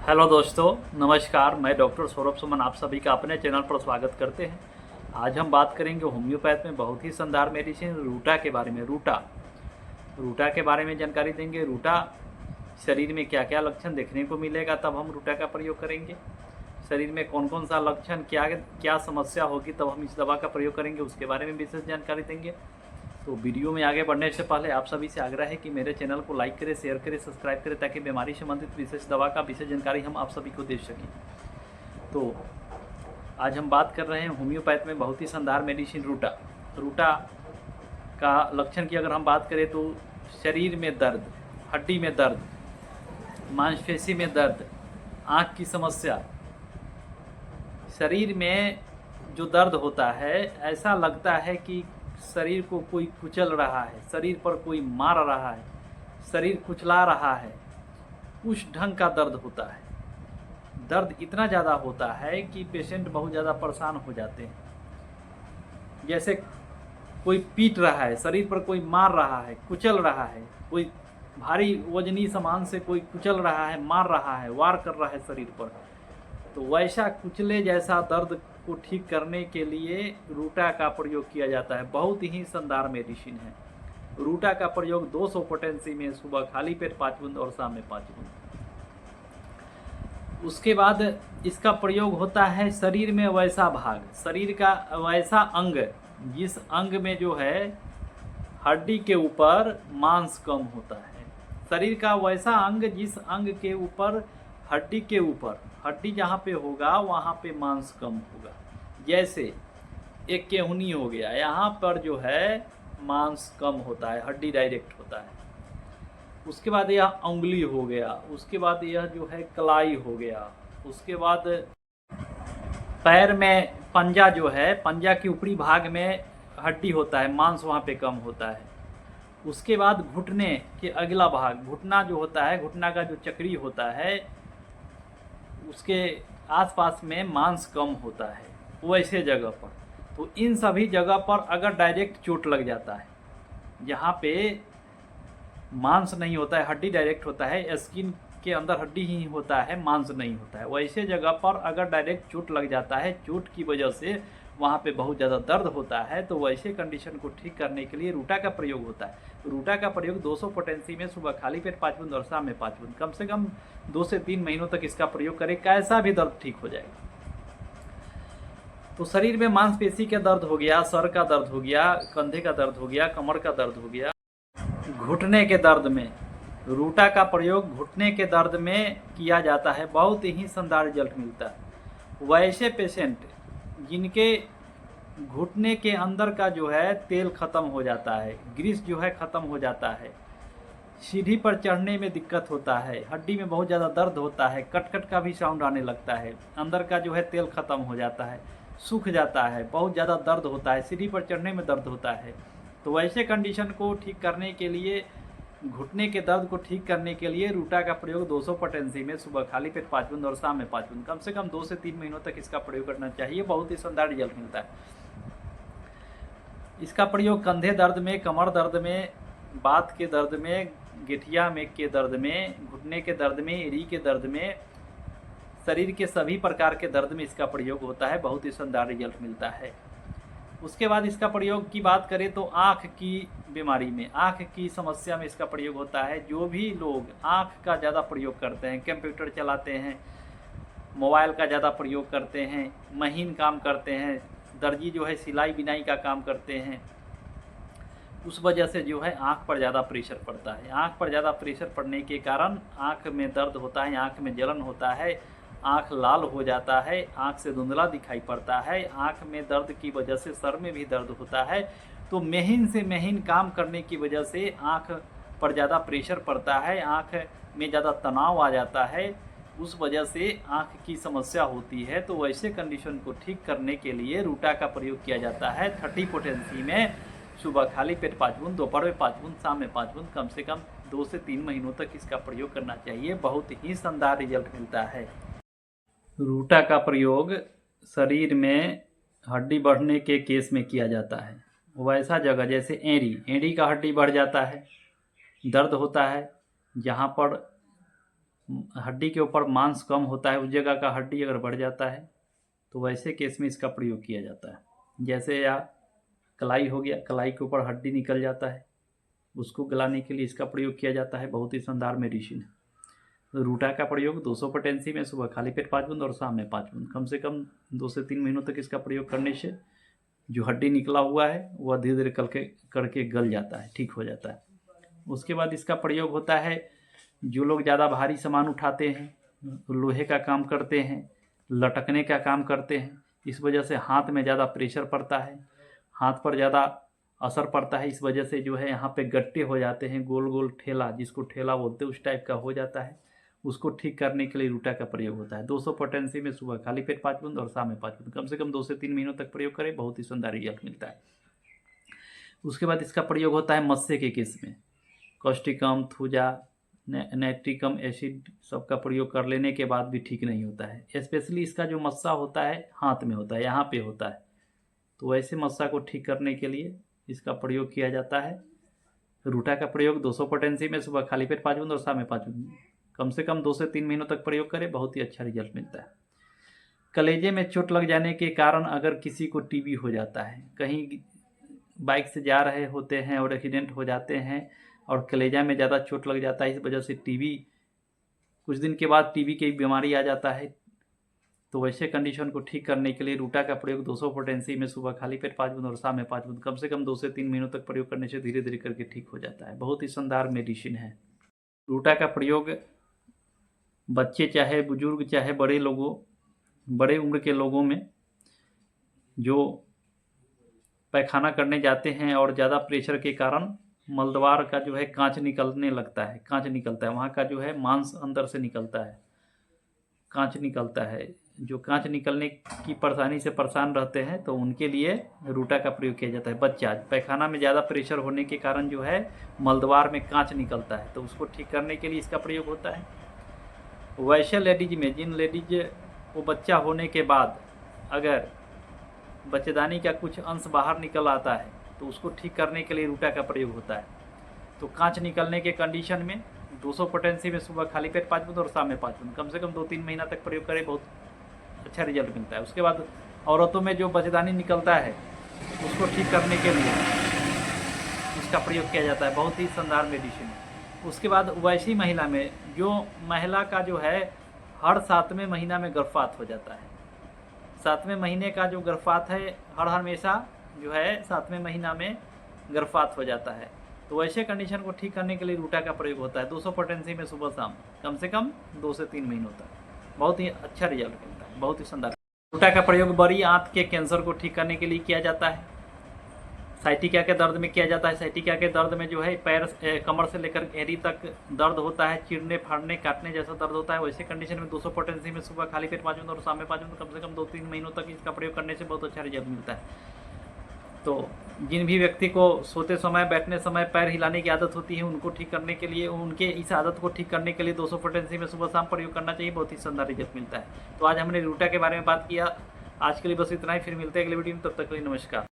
Hello दोस्तों, नमस्कार। मैं डॉक्टर सौरभ सुमन आप सभी का अपने चैनल पर स्वागत करते हैं। आज हम बात करेंगे होम्योपैथ में बहुत ही शानदार मेडिसिन रूटा के बारे में। रूटा के बारे में जानकारी देंगे। रूटा शरीर में क्या क्या लक्षण देखने को मिलेगा, तब हम रूटा का प्रयोग करेंगे। शरीर में कौन कौन सा लक्षण, क्या क्या समस्या होगी, तब हम इस दवा का प्रयोग करेंगे, उसके बारे में विशेष जानकारी देंगे। तो वीडियो में आगे बढ़ने से पहले आप सभी से आग्रह है कि मेरे चैनल को लाइक करें, शेयर करें, सब्सक्राइब करें, ताकि बीमारी संबंधित विशेष दवा का विशेष जानकारी हम आप सभी को दे सकें। तो आज हम बात कर रहे हैं होम्योपैथ में बहुत ही शानदार मेडिसिन रूटा का लक्षण की अगर हम बात करें तो शरीर में दर्द, हड्डी में दर्द, मांसपेशी में दर्द, आँख की समस्या, शरीर में जो दर्द होता है, ऐसा लगता है कि शरीर को कोई कुचल रहा है, शरीर पर कोई मार रहा है, शरीर कुचला रहा है, उस ढंग का दर्द होता है। दर्द इतना ज़्यादा होता है कि पेशेंट बहुत ज़्यादा परेशान हो जाते हैं। जैसे कोई पीट रहा है, शरीर पर कोई मार रहा है, कुचल रहा है, कोई भारी वजनी सामान से कोई कुचल रहा है, मार रहा है, वार कर रहा है शरीर पर। तो वैसा कुचले जैसा दर्द को ठीक करने के लिए रूटा का प्रयोग किया जाता है। बहुत ही शानदार मेडिसिन है। रूटा का प्रयोग 200 पोटेंसी में सुबह खाली पेट 5 बूंद और शाम में 5 बूंद। उसके बाद इसका प्रयोग होता है शरीर में वैसा भाग, शरीर का वैसा अंग जिस अंग में जो है हड्डी के ऊपर मांस कम होता है। शरीर का वैसा अंग जिस अंग के ऊपर हड्डी के ऊपर, हड्डी जहाँ पे होगा वहाँ पे मांस कम होगा। जैसे एक केहूनी हो गया, यहाँ पर जो है मांस कम होता है, हड्डी डायरेक्ट होता है। उसके बाद यह उंगली हो गया, उसके बाद यह जो है कलाई हो गया, उसके बाद पैर में पंजा जो है, पंजा के ऊपरी भाग में हड्डी होता है, मांस वहाँ पे कम होता है। उसके बाद घुटने के अगला भाग, घुटना जो होता है, घुटना का जो चक्री होता है, उसके आसपास में मांस कम होता है वैसे जगह पर। तो इन सभी जगह पर अगर डायरेक्ट चोट लग जाता है, जहाँ पे मांस नहीं होता है, हड्डी डायरेक्ट होता है, स्किन के अंदर हड्डी ही होता है, मांस नहीं होता है, वैसे जगह पर अगर डायरेक्ट चोट लग जाता है, चोट की वजह से वहाँ पे बहुत ज़्यादा दर्द होता है, तो वैसे कंडीशन को ठीक करने के लिए रूटा का प्रयोग होता है। रूटा का प्रयोग 200 पोटेंसी में सुबह खाली पेट 5 बूंद और शाम में 5 बूंद, कम से कम 2 से 3 महीनों तक इसका प्रयोग करें, कैसा भी दर्द ठीक हो जाएगा। तो शरीर में मांसपेशी का दर्द हो गया, सर का दर्द हो गया, कंधे का दर्द हो गया, कमर का दर्द हो गया, घुटने के दर्द में रूटा का प्रयोग घुटने के दर्द में किया जाता है, बहुत ही शानदार रिजल्ट मिलता है। वैसे पेशेंट जिनके घुटने के अंदर का जो है तेल ख़त्म हो जाता है, ग्रीस जो है ख़त्म हो जाता है, सीढ़ी पर चढ़ने में दिक्कत होता है, हड्डी में बहुत ज़्यादा दर्द होता है, कट कट का भी साउंड आने लगता है, अंदर का जो है तेल ख़त्म हो जाता है, सूख जाता है, बहुत ज़्यादा दर्द होता है, सीढ़ी पर चढ़ने में दर्द होता है, तो वैसे कंडीशन को ठीक करने के लिए, घुटने के दर्द को ठीक करने के लिए रूटा का प्रयोग 200 पोटेंसी में सुबह खाली पेट 5 बूंद और शाम में 5 बूंद, कम से कम 2 से 3 महीनों तक इसका प्रयोग करना चाहिए। बहुत ही शानदार रिजल्ट मिलता है। इसका प्रयोग कंधे दर्द में, कमर दर्द में, बात के दर्द में, गिठिया में के दर्द में, घुटने के दर्द में, एड़ी के दर्द में, शरीर के सभी प्रकार के दर्द में इसका प्रयोग होता है। बहुत ही शानदार रिजल्ट मिलता है। उसके बाद इसका प्रयोग की बात करें तो आँख की बीमारी में, आँख की समस्या में इसका प्रयोग होता है। जो भी लोग आँख का ज़्यादा प्रयोग करते हैं, कंप्यूटर चलाते हैं, मोबाइल का ज़्यादा प्रयोग करते हैं, महीन काम करते हैं, दर्जी जो है सिलाई बिनाई का काम करते हैं, उस वजह से जो है आँख पर ज़्यादा प्रेशर पड़ता है। आँख पर ज़्यादा प्रेशर पड़ने के कारण आँख में दर्द होता है, आँख में जलन होता है, आँख लाल हो जाता है, आँख से धुंधला दिखाई पड़ता है, आँख में दर्द की वजह से सर में भी दर्द होता है। तो महीन से महीन काम करने की वजह से आँख पर ज़्यादा प्रेशर पड़ता है, आँख में ज़्यादा तनाव आ जाता है, उस वजह से आँख की समस्या होती है। तो वैसे कंडीशन को ठीक करने के लिए रूटा का प्रयोग किया जाता है 30 पोटेंसी में सुबह खाली पेट 5 बूंद, दोपहर में 5 बूंद, शाम में 5 बूंद, कम से कम 2 से 3 महीनों तक इसका प्रयोग करना चाहिए। बहुत ही शानदार रिजल्ट मिलता है। रूटा का प्रयोग शरीर में हड्डी बढ़ने के केस में किया जाता है। वैसा जगह जैसे एड़ी का हड्डी बढ़ जाता है, दर्द होता है, जहाँ पर हड्डी के ऊपर मांस कम होता है, उस जगह का हड्डी अगर बढ़ जाता है तो वैसे केस में इसका प्रयोग किया जाता है। जैसे या कलाई हो गया, कलाई के ऊपर हड्डी निकल जाता है, उसको गलाने के लिए इसका प्रयोग किया जाता है। बहुत ही शानदार मेडिसिन है। तो रूटा का प्रयोग 200 पोटेंसी में सुबह खाली पेट 5 बूंद और शाम में 5 बूंद, कम से कम 2 से 3 महीनों तक इसका प्रयोग करने से जो हड्डी निकला हुआ है वह धीरे धीरे करके गल जाता है, ठीक हो जाता है। उसके बाद इसका प्रयोग होता है जो लोग ज़्यादा भारी सामान उठाते हैं, लोहे का काम करते हैं, लटकने का काम करते हैं, इस वजह से हाथ में ज़्यादा प्रेशर पड़ता है, हाथ पर ज़्यादा असर पड़ता है, इस वजह से जो है यहाँ पे गट्टे हो जाते हैं, गोल गोल ठेला, जिसको ठेला बोलते हैं उस टाइप का हो जाता है। उसको ठीक करने के लिए रूटा का प्रयोग होता है। 200 पोटेंसी में सुबह खाली पेट 5 बूंद और शाम में 5 बूंद, कम से कम 2 से 3 महीनों तक प्रयोग करें, बहुत ही शानदार रिजल्ट मिलता है। उसके बाद इसका प्रयोग होता है मस्से के केस में। कॉस्टिकम, थूजा, नाइट्रिकम एसिड सबका प्रयोग कर लेने के बाद भी ठीक नहीं होता है। स्पेशली इसका जो मस्सा होता है हाथ में होता है, यहाँ पे होता है, तो वैसे मस्सा को ठीक करने के लिए इसका प्रयोग किया जाता है। रूटा का प्रयोग 200 पोटेंसी में सुबह खाली पेट 5 बूंद और शाम में 5 बूंद, कम से कम 2 से 3 महीनों तक प्रयोग करें, बहुत ही अच्छा रिजल्ट मिलता है। कलेजे में चोट लग जाने के कारण अगर किसी को टीबी हो जाता है, कहीं बाइक से जा रहे होते हैं और एक्सीडेंट हो जाते हैं और कलेजा में ज़्यादा चोट लग जाता है, इस वजह से टीबी, कुछ दिन के बाद टीबी की बीमारी आ जाता है, तो वैसे कंडीशन को ठीक करने के लिए रूटा का प्रयोग 200 पोटेंसी में सुबह खाली पेट 5 बूंद और शाम में 5 बूंद, कम से कम 2 से 3 महीनों तक प्रयोग करने से धीरे धीरे करके ठीक हो जाता है। बहुत ही शानदार मेडिसिन है। रूटा का प्रयोग बच्चे चाहे बुजुर्ग चाहे बड़े लोगों, बड़े उम्र के लोगों में जो पैखाना करने जाते हैं और ज़्यादा प्रेशर के कारण मलद्वार का जो है कांच निकलने लगता है, कांच निकलता है, वहाँ का जो है मांस अंदर से निकलता है, कांच निकलता है, जो कांच निकलने की परेशानी से परेशान रहते हैं तो उनके लिए रूटा का प्रयोग किया जाता है। बच्चा पैखाना में ज़्यादा प्रेशर होने के कारण जो है मलद्वार में कांच निकलता है, तो उसको ठीक करने के लिए इसका प्रयोग होता है। वैसे लेडीज में, जिन लेडीज वो बच्चा होने के बाद अगर बच्चेदानी का कुछ अंश बाहर निकल आता है तो उसको ठीक करने के लिए रूटा का प्रयोग होता है। तो कांच निकलने के कंडीशन में 200 पोटेंसी में सुबह खाली पेट 5 बूंद और शाम में 5 बूंद, कम से कम 2-3 महीना तक प्रयोग करें, बहुत अच्छा रिजल्ट मिलता है। उसके बाद औरतों में जो बच्चेदानी निकलता है उसको ठीक करने के लिए इसका प्रयोग किया जाता है, बहुत ही शानदार मेडिसिन है। उसके बाद वैसी महिला में, जो महिला का जो है हर 7वें महीना में गर्भपात हो जाता है, 7वें महीने का जो गर्भपात है हर हमेशा जो है 7वें महीना में गर्भपात हो जाता है, तो वैसे कंडीशन को ठीक करने के लिए रूटा का प्रयोग होता है। 200 पोटेंसी में सुबह शाम, कम से कम 2 से 3 महीनों तक, बहुत ही अच्छा रिजल्ट मिलता है, बहुत ही शानदार। रूटा का प्रयोग बड़ी आंत के कैंसर को ठीक करने के लिए किया जाता है। साइटिका के दर्द में किया जाता है। साइटिका के दर्द में जो है पैर कमर से लेकर एड़ी तक दर्द होता है, चिरने फाड़ने काटने जैसा दर्द होता है, वैसे कंडीशन में 200 पोटेंसी में सुबह खाली पेट 5 बूंद और शाम में 5 बूंद, कम से कम 2-3 महीनों तक इसका प्रयोग करने से बहुत अच्छा रिजल्ट मिलता है। तो जिन भी व्यक्ति को सोते समय बैठने समय पैर हिलाने की आदत होती है, उनको ठीक करने के लिए, उनके इस आदत को ठीक करने के लिए 200 पोटेंसी में सुबह शाम प्रयोग करना चाहिए, बहुत ही शानदार रिजल्ट मिलता है। तो आज हमने रूटा के बारे में बात किया। आज के लिए बस इतना ही, फिर मिलते हैं अगले वीडियो में, तब तक के लिए नमस्कार।